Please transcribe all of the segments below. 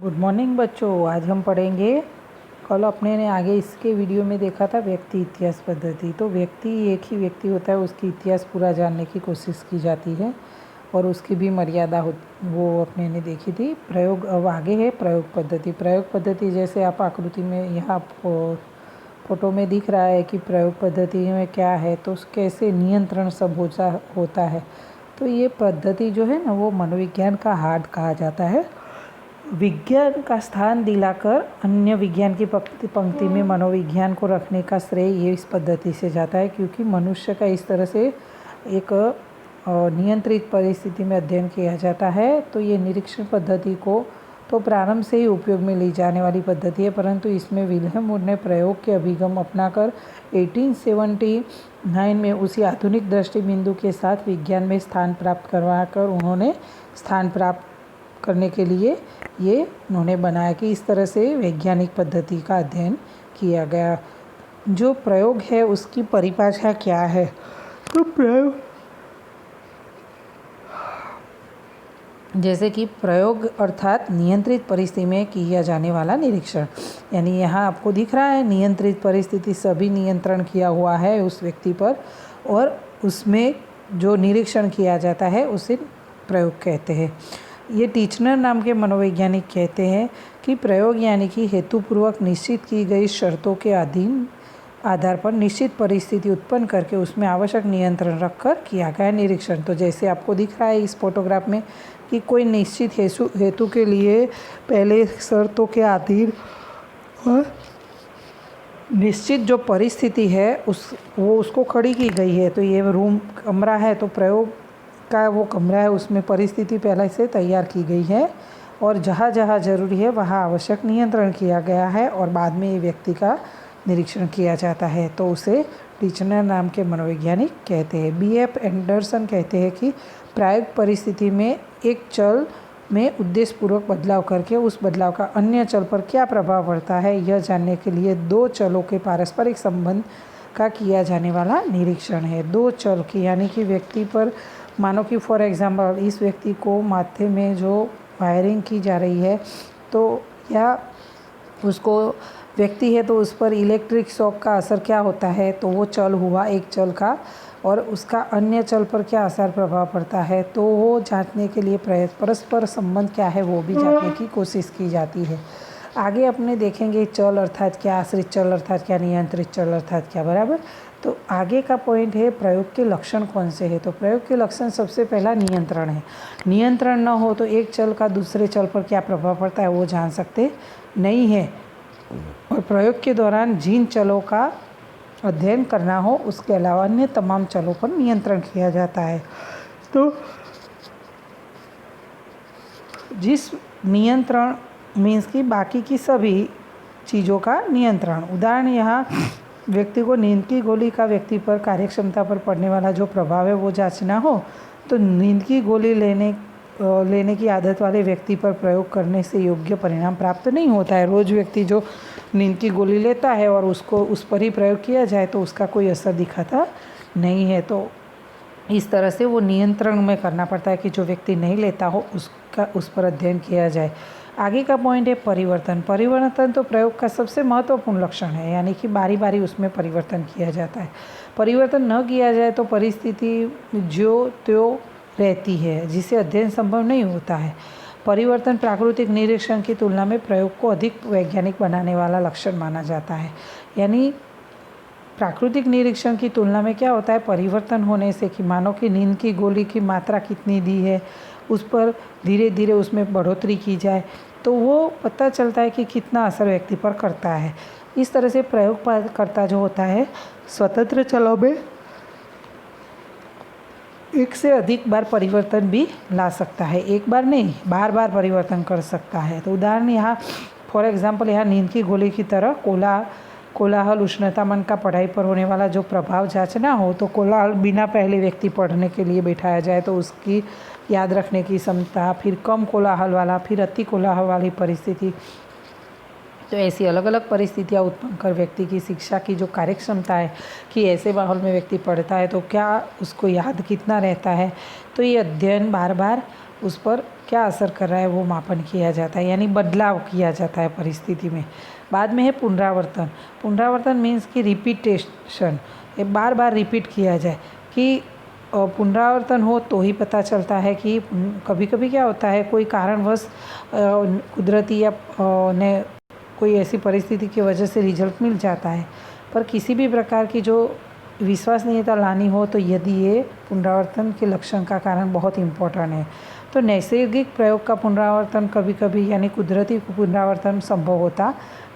Good morning बच्चों। आज हम पढ़ेंगे, कल अपने ने आगे इसके वीडियो में देखा था व्यक्ति इतिहास पद्धति। तो व्यक्ति एक ही व्यक्ति होता है, उसकी इतिहास पूरा जानने की कोशिश की जाती है और उसकी भी मर्यादा हो, वो अपने ने देखी थी। प्रयोग अब आगे है प्रयोग पद्धति। प्रयोग पद्धति जैसे आप आकृति में यहाँ फोटो में दिख रहा है कि प्रयोग पद्धति में क्या है, तो कैसे नियंत्रण सब होता है। तो ये पद्धति जो है ना, वो मनोविज्ञान का हार्ट कहा जाता है। विज्ञान का स्थान दिलाकर अन्य विज्ञान की पंक्ति में मनोविज्ञान को रखने का श्रेय ये इस पद्धति से जाता है, क्योंकि मनुष्य का इस तरह से एक नियंत्रित परिस्थिति में अध्ययन किया जाता है। तो ये निरीक्षण पद्धति को तो प्रारंभ से ही उपयोग में ली जाने वाली पद्धति है, परंतु इसमें विल्हेम वुड ने प्रयोग के अभिगम अपनाकर 1879 में उसी आधुनिक दृष्टिबिंदु के साथ विज्ञान में स्थान प्राप्त करवाकर उन्होंने स्थान प्राप्त करने के लिए ये उन्होंने बनाया कि इस तरह से वैज्ञानिक पद्धति का अध्ययन किया गया। जो प्रयोग है उसकी परिभाषा क्या है? तो प्रयोग जैसे कि प्रयोग अर्थात नियंत्रित परिस्थिति में किया जाने वाला निरीक्षण। यानी यहाँ आपको दिख रहा है नियंत्रित परिस्थिति, सभी नियंत्रण किया हुआ है उस व्यक्ति पर और उसमें जो निरीक्षण किया जाता है उसे प्रयोग कहते हैं। ये टीचनर नाम के मनोवैज्ञानिक कहते हैं कि प्रयोग यानी कि हेतुपूर्वक निश्चित की गई शर्तों के आधार पर निश्चित परिस्थिति उत्पन्न करके उसमें आवश्यक नियंत्रण रखकर किया गया निरीक्षण। तो जैसे आपको दिख रहा है इस फोटोग्राफ में कि कोई निश्चित हेतु के लिए पहले शर्तों के अधीन और निश्चित जो परिस्थिति है उसको खड़ी की गई है। तो ये रूम कमरा है, तो प्रयोग का वो कमरा है, उसमें परिस्थिति पहले से तैयार की गई है और जहाँ जहाँ ज़रूरी है वहाँ आवश्यक नियंत्रण किया गया है और बाद में ये व्यक्ति का निरीक्षण किया जाता है। तो उसे टीचनर नाम के मनोवैज्ञानिक कहते हैं। B.F. एंडरसन कहते हैं कि प्रायोगिक परिस्थिति में एक चल में उद्देश्यपूर्वक बदलाव करके उस बदलाव का अन्य चल पर क्या प्रभाव पड़ता है, यह जानने के लिए दो चलों के पारस्परिक संबंध का किया जाने वाला निरीक्षण है। दो चल की यानी कि व्यक्ति पर मानो कि फॉर एग्जांपल इस व्यक्ति को माथे में जो वायरिंग की जा रही है, तो या उसको व्यक्ति है तो उस पर इलेक्ट्रिक शॉक का असर क्या होता है, तो वो चल हुआ एक चल का, और उसका अन्य चल पर क्या असर प्रभाव पड़ता है, तो वो जांचने के लिए परस्पर संबंध क्या है वो भी जानने की कोशिश की जाती है। आगे अपने देखेंगे चल अर्थात क्या, आश्रित चल अर्थात क्या, नियंत्रित चल अर्थात क्या, बराबर। तो आगे का पॉइंट है प्रयोग के लक्षण कौन से हैं। तो प्रयोग के लक्षण सबसे पहला नियंत्रण है। नियंत्रण न हो तो एक चल का दूसरे चल पर क्या प्रभाव पड़ता है वो जान सकते नहीं है। और प्रयोग के दौरान जिन चलों का अध्ययन करना हो उसके अलावा अन्य तमाम चलों पर नियंत्रण किया जाता है। तो जिस नियंत्रण मीन्स कि बाकी की सभी चीज़ों का नियंत्रण। उदाहरण यहाँ व्यक्ति को नींद की गोली का व्यक्ति पर कार्यक्षमता पर पड़ने वाला जो प्रभाव है वो जांचना हो, तो नींद की गोली लेने की आदत वाले व्यक्ति पर प्रयोग करने से योग्य परिणाम प्राप्त नहीं होता है। रोज़ व्यक्ति जो नींद की गोली लेता है और उसको उस पर ही प्रयोग किया जाए तो उसका कोई असर दिखाता नहीं है। तो इस तरह से वो नियंत्रण में करना पड़ता है कि जो व्यक्ति नहीं लेता हो उस पर अध्ययन किया जाए। आगे का पॉइंट है परिवर्तन। परिवर्तन तो प्रयोग का सबसे महत्वपूर्ण लक्षण है, यानी कि बारी बारी उसमें परिवर्तन किया जाता है। परिवर्तन न किया जाए तो परिस्थिति जो त्यों रहती है, जिसे अध्ययन संभव नहीं होता है। परिवर्तन प्राकृतिक निरीक्षण की तुलना में प्रयोग को अधिक वैज्ञानिक बनाने वाला लक्षण माना जाता है। यानी प्राकृतिक निरीक्षण की तुलना में क्या होता है, परिवर्तन होने से कि मानो कि नींद की गोली की मात्रा कितनी दी है उस पर धीरे धीरे उसमें बढ़ोतरी की जाए तो वो पता चलता है कि कितना असर व्यक्ति पर करता है। इस तरह से प्रयोगकर्ता जो होता है स्वतंत्र चलों में एक से अधिक बार परिवर्तन भी ला सकता है, एक बार नहीं बार बार परिवर्तन कर सकता है। तो उदाहरण यहाँ फॉर एग्जांपल यहाँ नींद की गोली की तरह कोलाहल उष्णतामान का पढ़ाई पर होने वाला जो प्रभाव जांचना हो, तो कोलाहल बिना पहले व्यक्ति पढ़ने के लिए बैठाया जाए तो उसकी याद रखने की क्षमता, फिर कम कोलाहल वाला, फिर अति कोलाहल वाली परिस्थिति। तो ऐसी अलग अलग परिस्थितियाँ उत्पन्न कर व्यक्ति की शिक्षा की जो कार्यक्षमता है कि ऐसे माहौल में व्यक्ति पढ़ता है तो क्या उसको याद कितना रहता है, तो ये अध्ययन बार बार उस पर क्या असर कर रहा है वो मापन किया जाता है, यानी बदलाव किया जाता है परिस्थिति में। बाद में है पुनरावर्तन। पुनरावर्तन मीन्स कि रिपीटेशन, ये बार बार रिपीट किया जाए कि पुनरावर्तन हो तो ही पता चलता है कि कभी कभी क्या होता है, कोई कारणवश कुदरती या ने कोई ऐसी परिस्थिति की वजह से रिजल्ट मिल जाता है, पर किसी भी प्रकार की जो विश्वसनीयता लानी हो तो यदि ये पुनरावर्तन के लक्षण का कारण बहुत इम्पोर्टेंट है। तो नैसर्गिक प्रयोग का पुनरावर्तन कभी कभी यानी कुदरती पुनरावर्तन संभव होता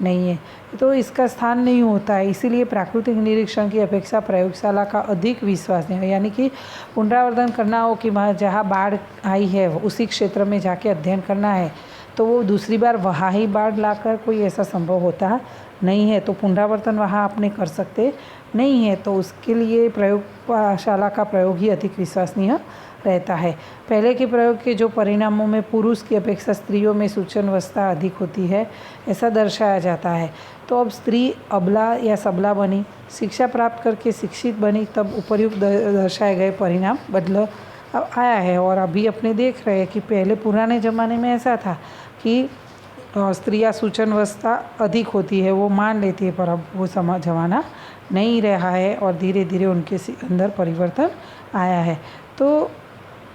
नहीं है, तो इसका स्थान नहीं होता है। इसीलिए प्राकृतिक निरीक्षण की अपेक्षा प्रयोगशाला का अधिक विश्वसनीय है, यानी कि पुनरावर्तन करना हो कि जहाँ बाढ़ आई है उसी क्षेत्र में जाके अध्ययन करना है, तो वो दूसरी बार वहाँ ही बाढ़ लाकर कोई ऐसा संभव होता नहीं है, तो पुनरावर्तन वहाँ आपने कर सकते नहीं है, तो उसके लिए प्रयोगशाला का प्रयोग ही अधिक विश्वसनीय रहता है। पहले के प्रयोग के जो परिणामों में पुरुष की अपेक्षा स्त्रियों में सूचनावस्था अधिक होती है, ऐसा दर्शाया जाता है। तो अब स्त्री अबला या सबला बनी, शिक्षा प्राप्त करके शिक्षित बनी, तब उपर्युक्त दर्शाए गए परिणाम बदल आया है। और अभी अपने देख रहे हैं कि पहले पुराने ज़माने में ऐसा था कि स्त्रियाँ सूचनावस्था अधिक होती है, वो मान लेती है, पर अब वो ज़माना नहीं रहा है और धीरे धीरे उनके अंदर परिवर्तन आया है। तो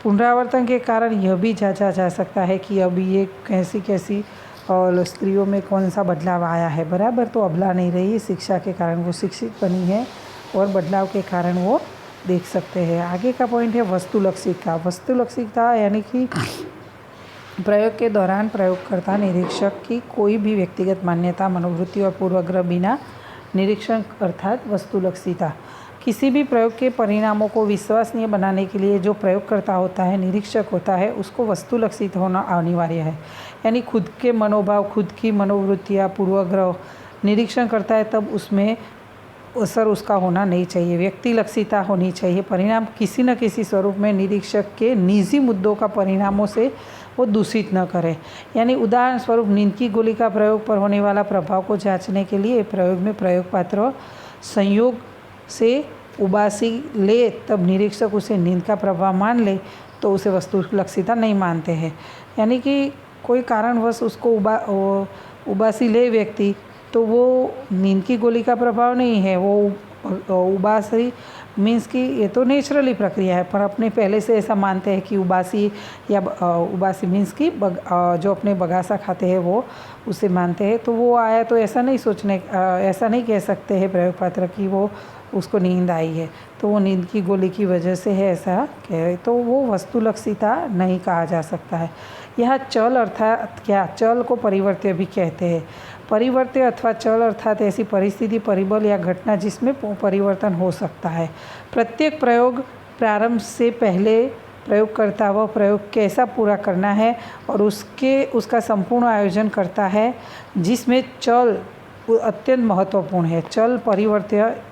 पुनरावर्तन के कारण यह भी जांचा जा सकता है कि अभी ये कैसी कैसी और स्त्रियों में कौन सा बदलाव आया है, बराबर। तो अबला नहीं रही, शिक्षा के कारण वो शिक्षित बनी है और बदलाव के कारण वो देख सकते हैं। आगे का पॉइंट है वस्तुलक्षिकता। वस्तुलक्षिकता यानी कि प्रयोग के दौरान प्रयोगकर्ता निरीक्षक की कोई भी व्यक्तिगत मान्यता, मनोवृत्ति और पूर्वाग्रह बिना निरीक्षण अर्थात वस्तुलक्षिता। किसी भी प्रयोग के परिणामों को विश्वसनीय बनाने के लिए जो प्रयोगकर्ता होता है, निरीक्षक होता है, उसको वस्तुलक्षित होना अनिवार्य है। यानी खुद के मनोभाव, खुद की मनोवृत्तियाँ, पूर्वाग्रह निरीक्षण करता है तब उसमें असर उसका होना नहीं चाहिए, व्यक्तिलक्षिता होनी चाहिए। परिणाम किसी न किसी स्वरूप में निरीक्षक के निजी मुद्दों का परिणामों से वो दूषित न करे। यानी उदाहरण स्वरूप नींद की गोली का प्रयोग पर होने वाला प्रभाव को जांचने के लिए प्रयोग में प्रयोग पात्र संयोग से उबासी ले, तब निरीक्षक उसे नींद का प्रभाव मान ले तो उसे वस्तुलक्षिता नहीं मानते हैं। यानी कि कोई कारणवश उसको उबासी ले व्यक्ति, तो वो नींद की गोली का प्रभाव नहीं है, वो उबासी मीन्स कि ये तो नेचुरली प्रक्रिया है, पर अपने पहले से ऐसा मानते हैं कि उबासी या उबासी मीन्स कि जो अपने बगासा खाते हैं वो उसे मानते हैं। तो वो आया तो ऐसा नहीं कह सकते हैं प्रयोग पात्र कि वो उसको नींद आई है, तो वो नींद की गोली की वजह से है ऐसा कहे, तो वो वस्तुलक्षिता नहीं कहा जा सकता है। यह चल अर्थात क्या, चल को परिवर्त्य भी कहते हैं। परिवर्त्य अथवा चल अर्थात ऐसी परिस्थिति, परिबल या घटना जिसमें परिवर्तन हो सकता है। प्रत्येक प्रयोग प्रारंभ से पहले प्रयोगकर्ता वह प्रयोग कैसा पूरा करना है और उसका संपूर्ण आयोजन करता है, जिसमें चल अत्यंत महत्वपूर्ण है।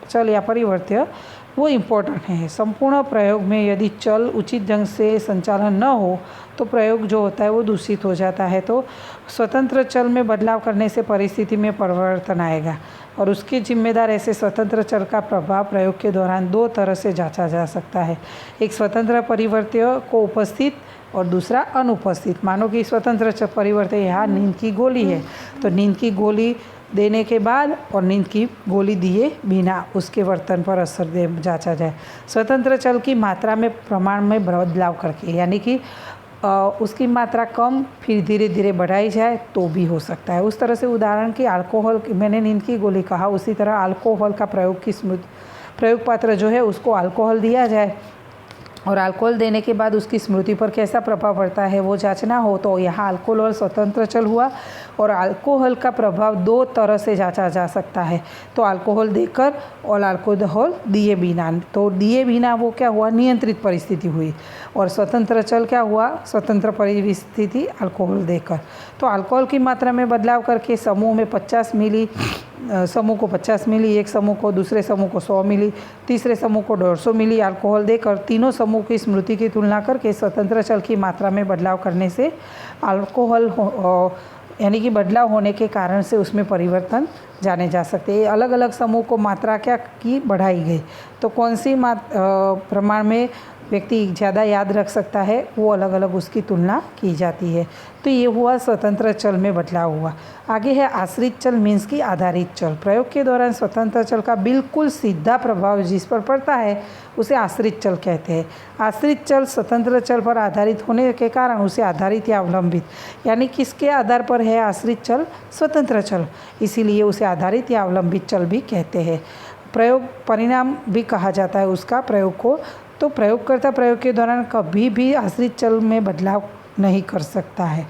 चल या परिवर्त्य वो इम्पोर्टेंट है। संपूर्ण प्रयोग में यदि चल उचित ढंग से संचालन न हो तो प्रयोग जो होता है वो दूषित हो जाता है। तो स्वतंत्र चल में बदलाव करने से परिस्थिति में परिवर्तन आएगा और उसके जिम्मेदार ऐसे स्वतंत्र चल का प्रभाव प्रयोग के दौरान दो तरह से जांचा जा सकता है। एक स्वतंत्र परिवर्त्य को उपस्थित और दूसरा अनुपस्थित। मानो कि स्वतंत्र परिवर्त्य यहाँ नींद की गोली है, तो नींद की गोली देने के बाद और नींद की गोली दिए बिना उसके वर्तन पर असर जांचा जाए। स्वतंत्र चल की मात्रा में प्रमाण में बदलाव करके, यानी कि उसकी मात्रा कम फिर धीरे धीरे बढ़ाई जाए तो भी हो सकता है। उस तरह से उदाहरण की अल्कोहल, मैंने नींद की गोली कहा, उसी तरह अल्कोहल का प्रयोग पात्र जो है उसको अल्कोहल दिया जाए और अल्कोहल देने के बाद उसकी स्मृति पर कैसा प्रभाव पड़ता है वो जांचना हो, तो यहाँ अल्कोहल स्वतंत्र चल हुआ और अल्कोहल का प्रभाव दो तरह से जांचा जा सकता है। तो अल्कोहल देकर और अल्कोहल दिए बिना। तो दिए बिना वो क्या हुआ, नियंत्रित परिस्थिति हुई, और स्वतंत्र चल क्या हुआ, स्वतंत्र परिस्थिति अल्कोहल देकर। तो अल्कोहल की मात्रा में बदलाव करके समूह में 50 मिली, समूह को 50 मिली, एक समूह को, दूसरे समूह को 100 मिली, तीसरे समूह को 150 मिली अल्कोहल देकर तीनों समूह की स्मृति की तुलना करके स्वतंत्र चल की मात्रा में बदलाव करने से अल्कोहल यानी कि बदलाव होने के कारण से उसमें परिवर्तन जाने जा सकते हैं। अलग अलग समूह को मात्रा क्या की बढ़ाई गई, तो कौन सी प्रमाण में व्यक्ति ज़्यादा याद रख सकता है, वो अलग अलग उसकी तुलना की जाती है। तो ये हुआ स्वतंत्र चल में बदलाव हुआ। आगे है आश्रित चल मीन्स की आधारित चल। प्रयोग के दौरान स्वतंत्र चल का बिल्कुल सीधा प्रभाव जिस पर पड़ता है उसे आश्रित चल कहते हैं। आश्रित चल स्वतंत्र चल पर आधारित होने के कारण उसे आधारित या अवलंबित, यानी किसके आधार पर है आश्रित चल? स्वतंत्र चल, इसीलिए उसे आधारित या अवलंबित चल भी कहते हैं। प्रयोग परिणाम भी कहा जाता है उसका प्रयोग को। तो प्रयोगकर्ता प्रयोग के दौरान कभी भी आश्रित चल में बदलाव नहीं कर सकता है।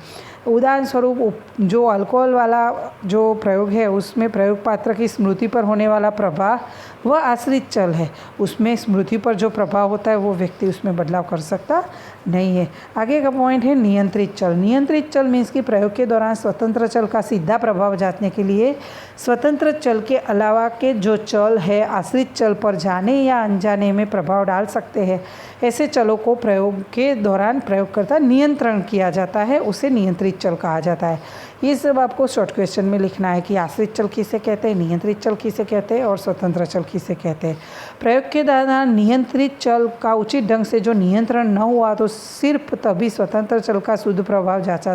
उदाहरण स्वरूप जो अल्कोहल वाला जो प्रयोग है उसमें प्रयोग पात्र की स्मृति पर होने वाला प्रभाव वह आश्रित चल है। उसमें स्मृति पर जो प्रभाव होता है वो व्यक्ति उसमें बदलाव कर सकता नहीं है। आगे का पॉइंट है नियंत्रित चल। नियंत्रित चल मीन्स कि प्रयोग के दौरान स्वतंत्र चल का सीधा प्रभाव जांचने के लिए स्वतंत्र चल के अलावा के जो चल है आश्रित चल पर जाने या अनजाने में प्रभाव डाल सकते हैं। ऐसे चलों को प्रयोग के दौरान प्रयोगकर्ता नियंत्रण किया जाता है, उसे नियंत्रित चल कहा जाता है। ये सब आपको शॉर्ट क्वेश्चन में लिखना है कि आश्रित चल किसे कहते हैं, नियंत्रित चल किसे कहते हैं और स्वतंत्र चल किसे कहते हैं। प्रयोग के दौरान नियंत्रित चल का उचित ढंग से जो नियंत्रण न हुआ तो सिर्फ तभी स्वतंत्र चल का शुद्ध प्रभाव जांचा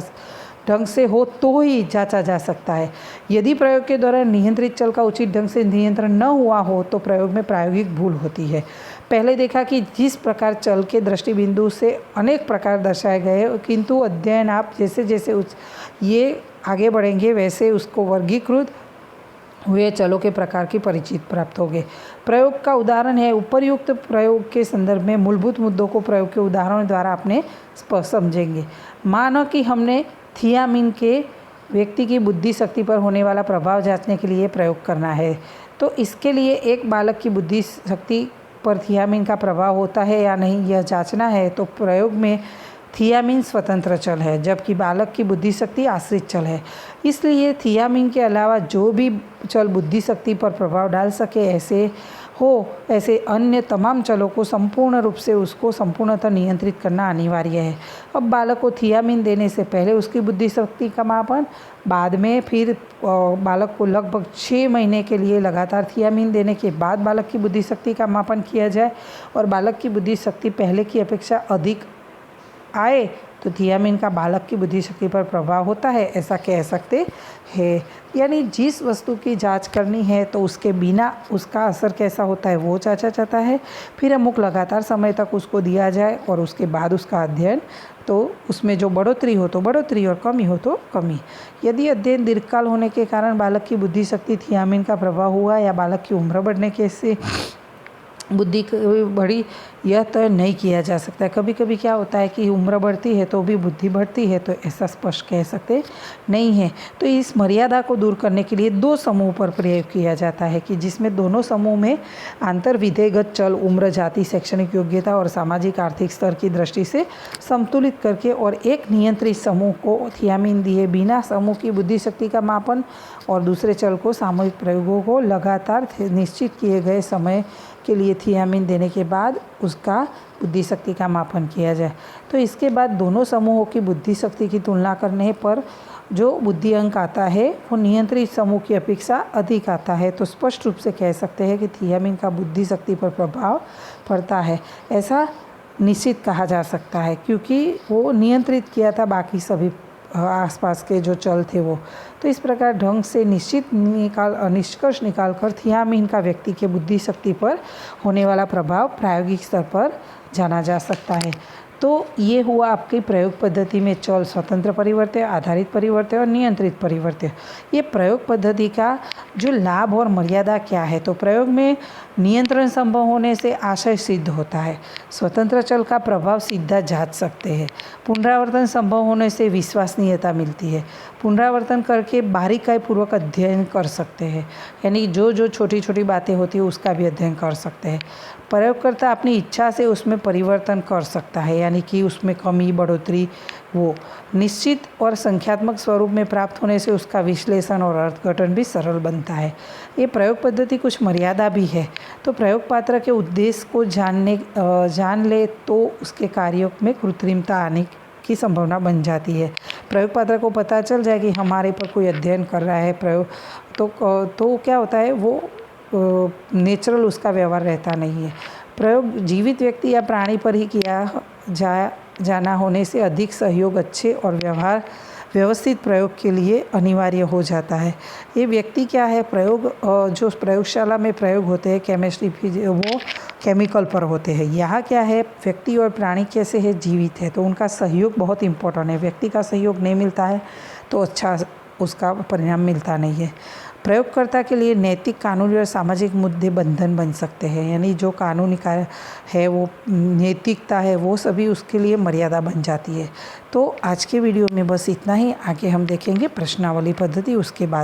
ढंग से हो तो ही जांचा जा सकता है। यदि प्रयोग के दौरान नियंत्रित चल का उचित ढंग से नियंत्रण न हुआ हो तो प्रयोग में प्रायोगिक भूल होती है। पहले देखा कि जिस प्रकार चल के दृष्टिबिंदु से अनेक प्रकार दर्शाए गए, किंतु अध्ययन आप जैसे जैसे ये आगे बढ़ेंगे वैसे उसको वर्गीकृत हुए चलों के प्रकार की परिचित प्राप्त होंगे। प्रयोग का उदाहरण है उपर्युक्त प्रयोग के संदर्भ में मूलभूत मुद्दों को प्रयोग के उदाहरणों द्वारा अपने स्पष्ट समझेंगे। मानो कि हमने थियामिन के व्यक्ति की बुद्धि शक्ति पर होने वाला प्रभाव जांचने के लिए प्रयोग करना है, तो इसके लिए एक बालक की बुद्धि शक्ति पर थियामिन का प्रभाव होता है या नहीं यह जांचना है। तो प्रयोग में थियामिन स्वतंत्र चल है जबकि बालक की बुद्धि शक्ति आश्रित चल है। इसलिए थियामिन के अलावा जो भी चल बुद्धि शक्ति पर प्रभाव डाल सके ऐसे अन्य तमाम चलों को संपूर्ण रूप से उसको संपूर्णतः नियंत्रित करना अनिवार्य है। अब बालक को थियामिन देने से पहले उसकी बुद्धि शक्ति का मापन, बाद में फिर बालक को लगभग 6 महीने के लिए लगातार थियामिन देने के बाद बालक की बुद्धि शक्ति का मापन किया जाए और बालक की बुद्धि शक्ति पहले की अपेक्षा अधिक आए तो थियामिन का बालक की बुद्धि शक्ति पर प्रभाव होता है, ऐसा कह सकते हैं। यानी जिस वस्तु की जांच करनी है तो उसके बिना उसका असर कैसा होता है वो जांचा जाता है, फिर अमुक लगातार समय तक उसको दिया जाए और उसके बाद उसका अध्ययन, तो उसमें जो बढ़ोतरी हो तो बढ़ोतरी और कमी हो तो कमी। यदि अध्ययन दीर्घकाल होने के कारण बालक की बुद्धि शक्ति थियामिन का प्रभाव हुआ या बालक की उम्र बढ़ने के से बुद्धि बढ़ी, यह तय नहीं किया जा सकता है। कभी कभी क्या होता है कि उम्र बढ़ती है तो भी बुद्धि बढ़ती है, तो ऐसा स्पष्ट कह सकते नहीं है। तो इस मर्यादा को दूर करने के लिए 2 समूह पर प्रयोग किया जाता है कि जिसमें दोनों समूह में अंतर विधेयगत चल उम्र, जाति, शैक्षणिक योग्यता और सामाजिक आर्थिक स्तर की दृष्टि से संतुलित करके और एक नियंत्रित समूह को थियामिन दिए बिना समूह की बुद्धि शक्ति का मापन और दूसरे चल को सामूहिक प्रयोगों को लगातार निश्चित किए गए समय के लिए थियामिन देने के बाद उसका बुद्धि शक्ति का मापन किया जाए। तो इसके बाद दोनों समूहों की बुद्धि शक्ति की तुलना करने पर जो बुद्धि अंक आता है वो नियंत्रित समूह की अपेक्षा अधिक आता है। तो स्पष्ट रूप से कह सकते हैं कि थियामिन का बुद्धि शक्ति पर प्रभाव पड़ता है, ऐसा निश्चित कहा जा सकता है क्योंकि वो नियंत्रित किया था बाकी सभी आसपास के जो चल थे वो। तो इस प्रकार ढंग से निष्कर्ष निकालकर थियामिन का व्यक्ति के बुद्धि शक्ति पर होने वाला प्रभाव प्रायोगिक स्तर पर जाना जा सकता है। तो ये हुआ आपकी प्रयोग पद्धति में चल स्वतंत्र परिवर्त्य, आधारित परिवर्त्य और नियंत्रित परिवर्त्य। ये प्रयोग पद्धति का जो लाभ और मर्यादा क्या है, तो प्रयोग में नियंत्रण संभव होने से आशय सिद्ध होता है, स्वतंत्र चल का प्रभाव सीधा जांच सकते हैं, पुनरावर्तन संभव होने से विश्वसनीयता मिलती है, पुनरावर्तन करके बारीकाई पूर्वक अध्ययन कर सकते हैं, यानी जो जो छोटी छोटी बातें होती है उसका भी अध्ययन कर सकते हैं। प्रयोगकर्ता अपनी इच्छा से उसमें परिवर्तन कर सकता है, यानी कि उसमें कमी बढ़ोतरी वो निश्चित और संख्यात्मक स्वरूप में प्राप्त होने से उसका विश्लेषण और अर्थघटन भी सरल बनता है। ये प्रयोग पद्धति कुछ मर्यादा भी है। तो प्रयोग पात्र के उद्देश्य को जान ले तो उसके कार्यों में कृत्रिमता आने की संभावना बन जाती है। प्रयोग पात्र को पता चल जाए कि हमारे पर कोई अध्ययन कर रहा है प्रयोग, तो क्या होता है वो नेचुरल उसका व्यवहार रहता नहीं है। प्रयोग जीवित व्यक्ति या प्राणी पर ही किया जाना होने से अधिक सहयोग अच्छे और व्यवस्थित प्रयोग के लिए अनिवार्य हो जाता है। ये व्यक्ति क्या है, प्रयोग जो प्रयोगशाला में प्रयोग होते हैं केमिस्ट्री वो केमिकल पर होते हैं। यहाँ क्या है, व्यक्ति और प्राणी कैसे है, जीवित है, तो उनका सहयोग बहुत इम्पोर्टेंट है। व्यक्ति का सहयोग नहीं मिलता है तो अच्छा उसका परिणाम मिलता नहीं है। प्रयोगकर्ता के लिए नैतिक, कानूनी और सामाजिक मुद्दे बंधन बन सकते हैं, यानी जो कानूनी कार्य है वो नैतिकता है वो सभी उसके लिए मर्यादा बन जाती है। तो आज के वीडियो में बस इतना ही। आगे हम देखेंगे प्रश्नावली पद्धति, उसके बाद